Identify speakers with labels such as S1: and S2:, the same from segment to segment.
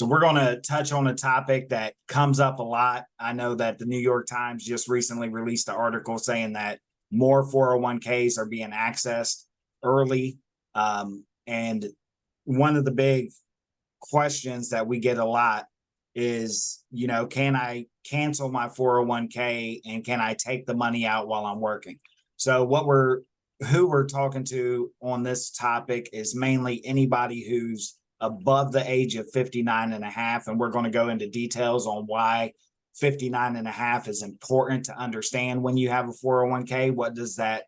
S1: So we're going to touch on a topic that comes up a lot. I know that the New York Times just recently released an article saying that more 401ks are being accessed early. And one of the big questions that we get a lot is, can I cancel my 401k and can I take the money out while I'm working? So who we're talking to on this topic is mainly anybody who's above the age of 59 and a half. And we're going to go into details on why 59 and a half is important to understand when you have a 401k. What does that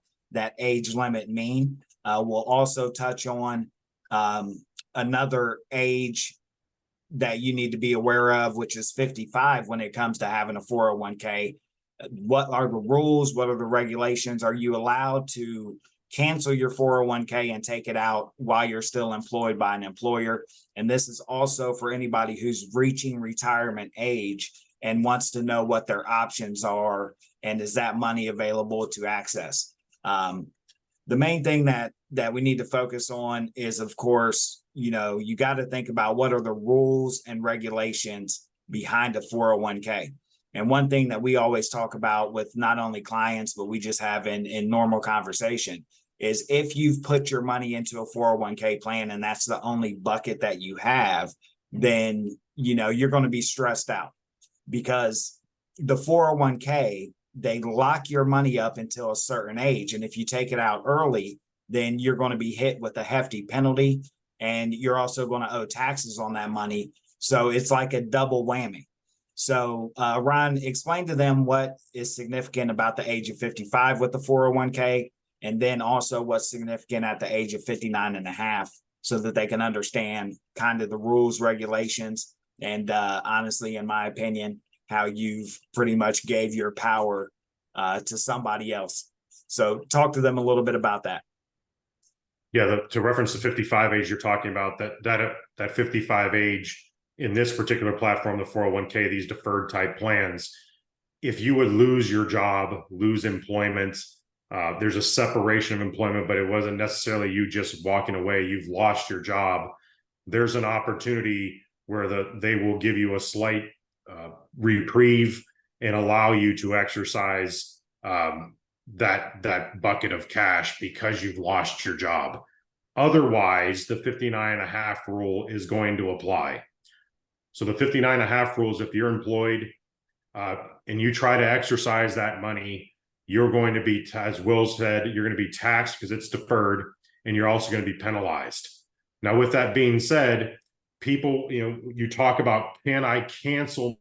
S1: age limit mean? We'll also touch on another age that you need to be aware of, which is 55 when it comes to having a 401k. What are the rules? What are the regulations? Are you allowed to cancel your 401k and take it out while you're still employed by an employer? And this is also for anybody who's reaching retirement age and wants to know what their options are and is that money available to access. The main thing that we need to focus on is, of course, you got to think about what are the rules and regulations behind a 401k. And one thing that we always talk about with not only clients, but we just have in normal conversation is if you've put your money into a 401k plan and that's the only bucket that you have, then, you're going to be stressed out because the 401k, they lock your money up until a certain age. And if you take it out early, then you're going to be hit with a hefty penalty and you're also going to owe taxes on that money. So it's like a double whammy. So Ron, explain to them what is significant about the age of 55 with the 401k, and then also what's significant at the age of 59 and a half so that they can understand kind of the rules, regulations, and honestly, in my opinion, how you've pretty much gave your power to somebody else. So talk to them a little bit about that.
S2: Yeah, to reference the 55 age you're talking about, that 55 age in this particular platform, the 401k, these deferred type plans, if you would lose your job, lose employment, there's a separation of employment, but it wasn't necessarily you just walking away, you've lost your job. There's an opportunity where they will give you a slight reprieve and allow you to exercise that bucket of cash because you've lost your job. Otherwise, the 59 and a half rule is going to apply. So the 59 and a half rules, if you're employed and you try to exercise that money, you're going to be, as Will said, you're going to be taxed because it's deferred, and you're also going to be penalized. Now, with that being said, people, you talk about, can I cancel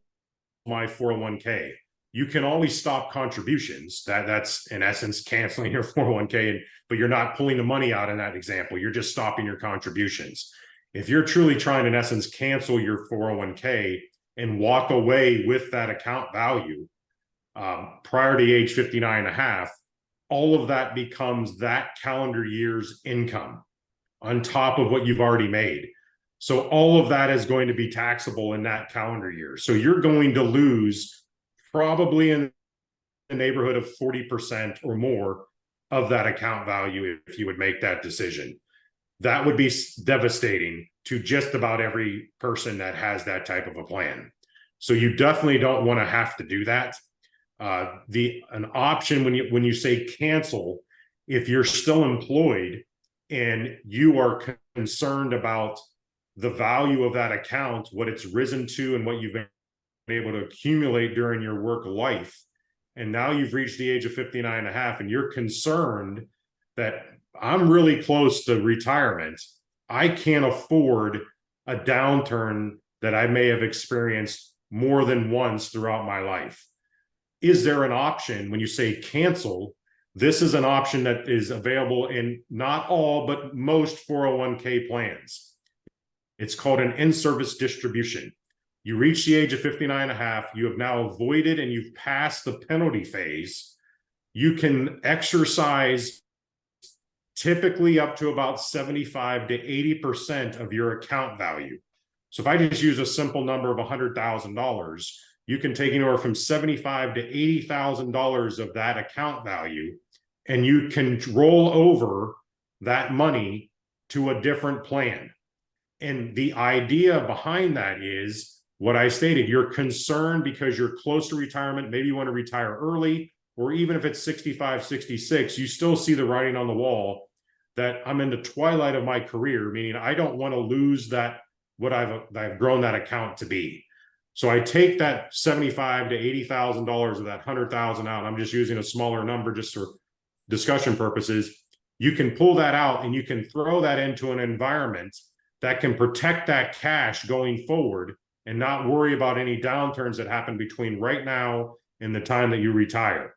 S2: my 401k? You can always stop contributions. That's in essence canceling your 401k, but you're not pulling the money out in that example. You're just stopping your contributions. If you're truly trying, in essence, cancel your 401k and walk away with that account value prior to age 59 and a half, all of that becomes that calendar year's income on top of what you've already made. So all of that is going to be taxable in that calendar year. So you're going to lose probably in the neighborhood of 40% or more of that account value if you would make that decision. That would be devastating to just about every person that has that type of a plan. So you definitely don't want to have to do that. An option when you say cancel, if you're still employed and you are concerned about the value of that account, what it's risen to and what you've been able to accumulate during your work life, and now you've reached the age of 59 and a half and you're concerned that I'm really close to retirement, I can't afford a downturn that I may have experienced more than once throughout my life. Is there an option when you say cancel? This is an option that is available in not all, but most 401k plans. It's called an in-service distribution. You reach the age of 59 and a half, you have now avoided and you've passed the penalty phase. You can exercise typically up to about 75 to 80% of your account value. So if I just use a simple number of $100,000, you can take anywhere from $75,000 to $80,000 of that account value, and you can roll over that money to a different plan. And the idea behind that is what I stated. You're concerned because you're close to retirement. Maybe you want to retire early, or even if it's 65, 66, you still see the writing on the wall that I'm in the twilight of my career, meaning I don't want to lose that, what I've grown that account to be. So I take that $75,000 to $80,000 of that 100,000 out. I'm just using a smaller number just for discussion purposes. You can pull that out and you can throw that into an environment that can protect that cash going forward and not worry about any downturns that happen between right now and the time that you retire.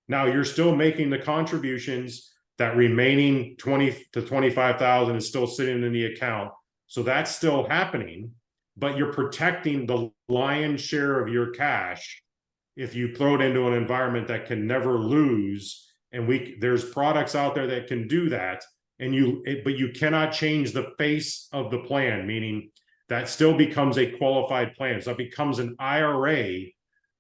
S2: Now you're still making the contributions. That remaining 20 to 25,000 is still sitting in the account. So that's still happening, but you're protecting the lion's share of your cash if you throw it into an environment that can never lose. And there's products out there that can do that. But you cannot change the face of the plan, meaning that still becomes a qualified plan. So it becomes an IRA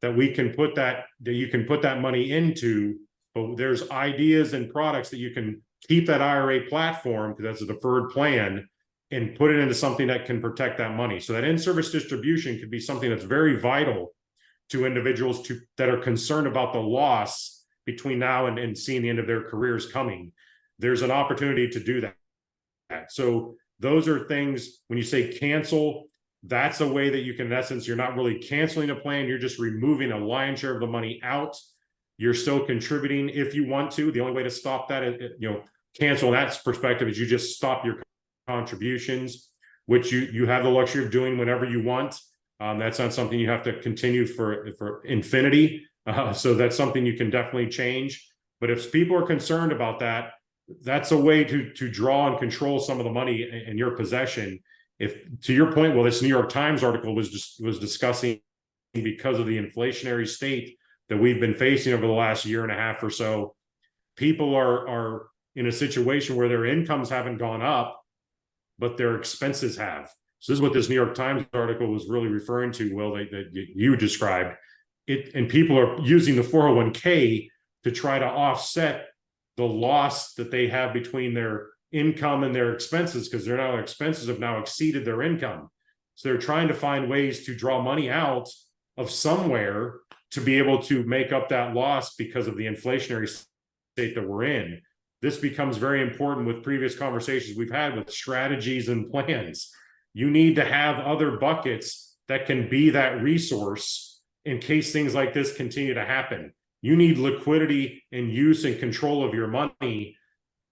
S2: that we can put that you can put that money into. But there's ideas and products that you can keep that IRA platform, because that's a deferred plan, and put it into something that can protect that money. So that in-service distribution could be something that's very vital to individuals that are concerned about the loss between now and seeing the end of their careers coming. There's an opportunity to do that. So those are things, when you say cancel, that's a way that you can, in essence, you're not really canceling a plan, you're just removing a lion's share of the money out. You're still contributing if you want to. The only way to stop that, cancel in that perspective, is you just stop your contributions, which you have the luxury of doing whenever you want. That's not something you have to continue for infinity. So that's something you can definitely change. But if people are concerned about that, that's a way to draw and control some of the money in your possession. If, to your point, well, this New York Times article was discussing, because of the inflationary state that we've been facing over the last year and a half or so, people are in a situation where their incomes haven't gone up, but their expenses have. So this is what this New York Times article was really referring to, Will, that you described it. And people are using the 401k to try to offset the loss that they have between their income and their expenses, because their expenses have now exceeded their income. So they're trying to find ways to draw money out of somewhere to be able to make up that loss because of the inflationary state that we're in. This becomes very important with previous conversations we've had with strategies and plans. You need to have other buckets that can be that resource in case things like this continue to happen. You need liquidity and use and control of your money.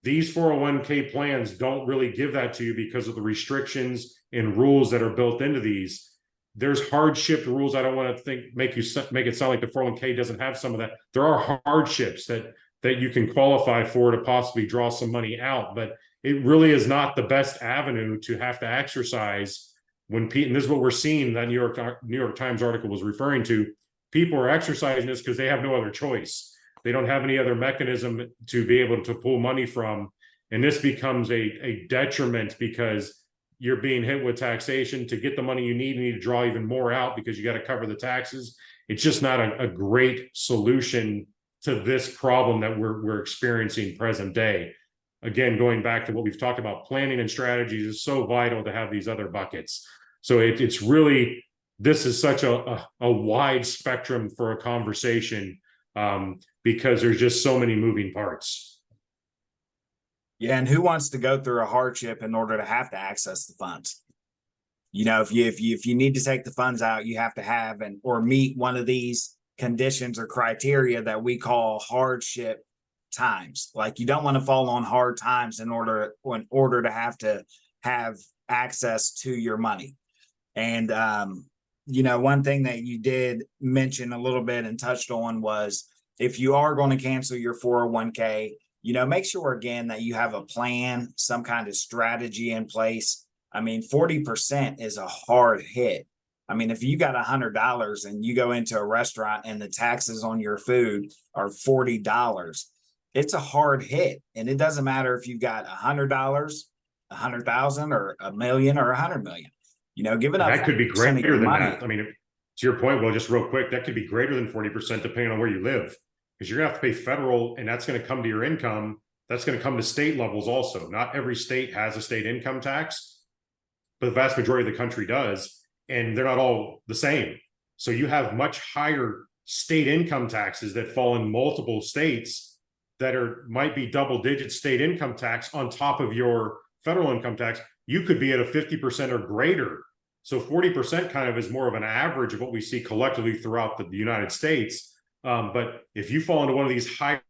S2: These 401k plans don't really give that to you because of the restrictions and rules that are built into these. There's hardship rules. I don't want to make it sound like the 401k doesn't have some of that. There are hardships that you can qualify for to possibly draw some money out, but it really is not the best avenue to have to exercise when and this is what we're seeing, that New York Times article was referring to. People are exercising this because they have no other choice. They don't have any other mechanism to be able to pull money from. And this becomes a detriment because you're being hit with taxation. To get the money you need to draw even more out because you got to cover the taxes. It's just not a great solution to this problem that we're experiencing present day. Again, going back to what we've talked about, planning and strategies is so vital to have these other buckets. So it's really, this is such a wide spectrum for a conversation because there's just so many moving parts.
S1: Yeah, and who wants to go through a hardship in order to have to access the funds? If you need to take the funds out, you have to have or meet one of these conditions or criteria that we call hardship times. Like, you don't want to fall on hard times in order to have access to your money. And one thing that you did mention a little bit and touched on was, if you are going to cancel your 401k, make sure again that you have a plan, some kind of strategy in place. I mean, 40% is a hard hit. I mean, if you got $100 and you go into a restaurant and the taxes on your food are $40, it's a hard hit. And it doesn't matter if you've got $100, 100,000, or $1 million, or 100 million. Giving up
S2: that could be greater than
S1: money.
S2: that. I mean, to your point, well, just real quick, that could be greater than 40% depending on where you live, because you're gonna have to pay federal, and that's going to come to your income. That's going to come to state levels also. Not every state has a state income tax, but the vast majority of the country does, and they're not all the same. So you have much higher state income taxes that fall in multiple states that might be double-digit state income tax on top of your federal income tax. You could be at a 50% or greater. So 40% kind of is more of an average of what we see collectively throughout the United States. But if you fall into one of these higher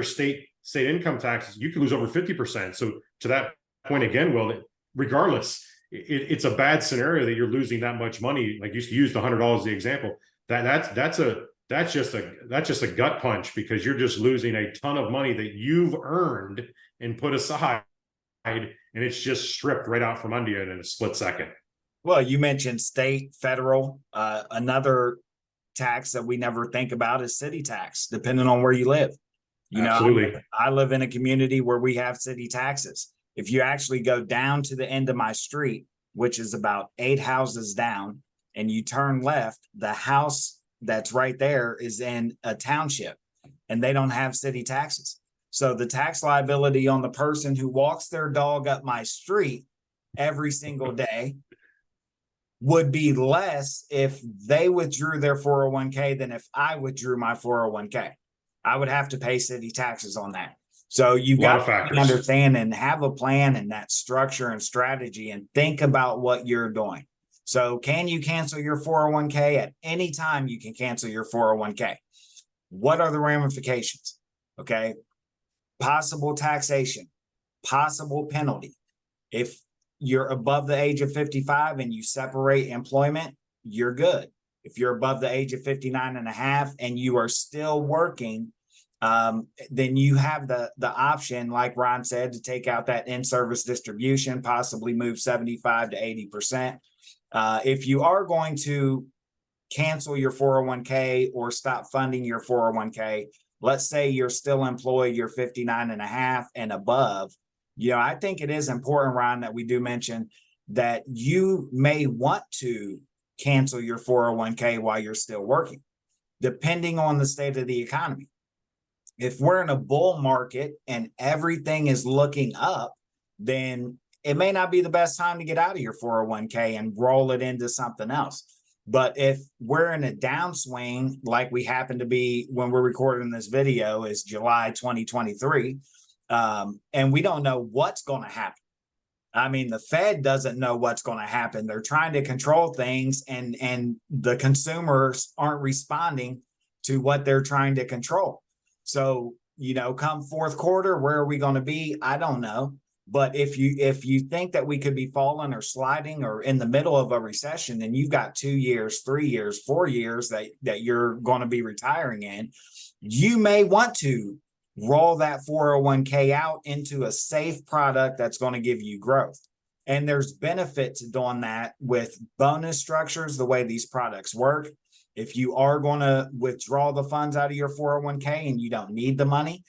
S2: state income taxes, you can lose over 50%. So to that point again, Will, regardless, it's a bad scenario that you're losing that much money. Like you used $100 as the example. That's just a gut punch, because you're just losing a ton of money that you've earned and put aside, and it's just stripped right out from under you in a split second.
S1: Well, you mentioned state, federal. Another tax that we never think about is city tax, depending on where you live.
S2: Absolutely.
S1: I live in a community where we have city taxes. If you actually go down to the end of my street, which is about 8 houses down, and you turn left, the house that's right there is in a township, and they don't have city taxes. So the tax liability on the person who walks their dog up my street every single day would be less if they withdrew their 401k than if I withdrew my 401k. I would have to pay city taxes on that. So you got to understand and have a plan and that structure and strategy, and think about what you're doing. So can you cancel your 401k? At any time you can cancel your 401k. What are the ramifications? Okay. Possible taxation, possible penalty. If you're above the age of 55 and you separate employment, you're good. If you're above the age of 59 and a half and you are still working, then you have the option, like Ron said, to take out that in-service distribution, possibly move 75 to 80%. If you are going to cancel your 401k or stop funding your 401k, let's say you're still employed, you're 59 and a half and above, I think it is important, Ron, that we do mention that you may want to cancel your 401k while you're still working, depending on the state of the economy. If we're in a bull market and everything is looking up, then it may not be the best time to get out of your 401k and roll it into something else. But if we're in a downswing, like we happen to be when we're recording this video, is July 2023, and we don't know what's going to happen. I mean, the Fed doesn't know what's going to happen. They're trying to control things, and the consumers aren't responding to what they're trying to control. So, come fourth quarter, where are we going to be? I don't know. But if you think that we could be falling or sliding or in the middle of a recession, then you've got 2 years, 3 years, 4 years that you're going to be retiring in, you may want to roll that 401k out into a safe product that's going to give you growth. And there's benefit to doing that with bonus structures, the way these products work. If you are going to withdraw the funds out of your 401k and you don't need the money,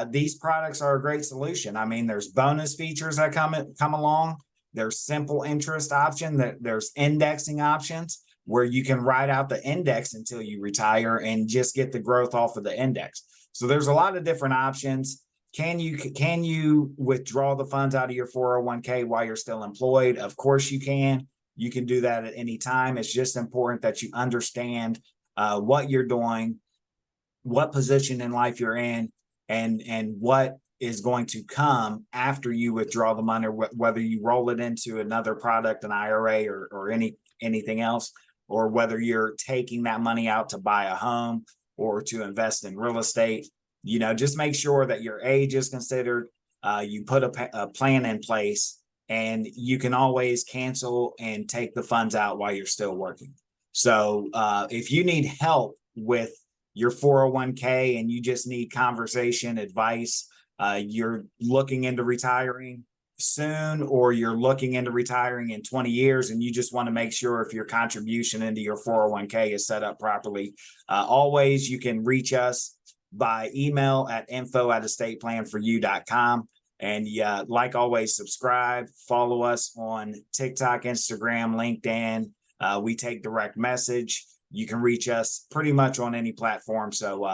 S1: these products are a great solution. I mean, there's bonus features that come along. There's simple interest option. There's indexing options where you can ride out the index until you retire and just get the growth off of the index. So there's a lot of different options. Can you withdraw the funds out of your 401k while you're still employed? Of course you can. You can do that at any time. It's just important that you understand what you're doing, what position in life you're in, and what is going to come after you withdraw the money, whether you roll it into another product, an IRA or anything else, or whether you're taking that money out to buy a home or to invest in real estate. Just make sure that your age is considered. You put a plan in place, and you can always cancel and take the funds out while you're still working. So if you need help with your 401k and you just need conversation, advice, you're looking into retiring soon, or you're looking into retiring in 20 years and you just want to make sure if your contribution into your 401k is set up properly, always you can reach us by email at info@estateplanforyou.com. And like always, subscribe, follow us on TikTok, Instagram, LinkedIn. We take direct message. You can reach us pretty much on any platform. So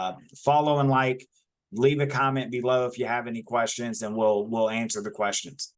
S1: follow and like, leave a comment below if you have any questions, and we'll answer the questions.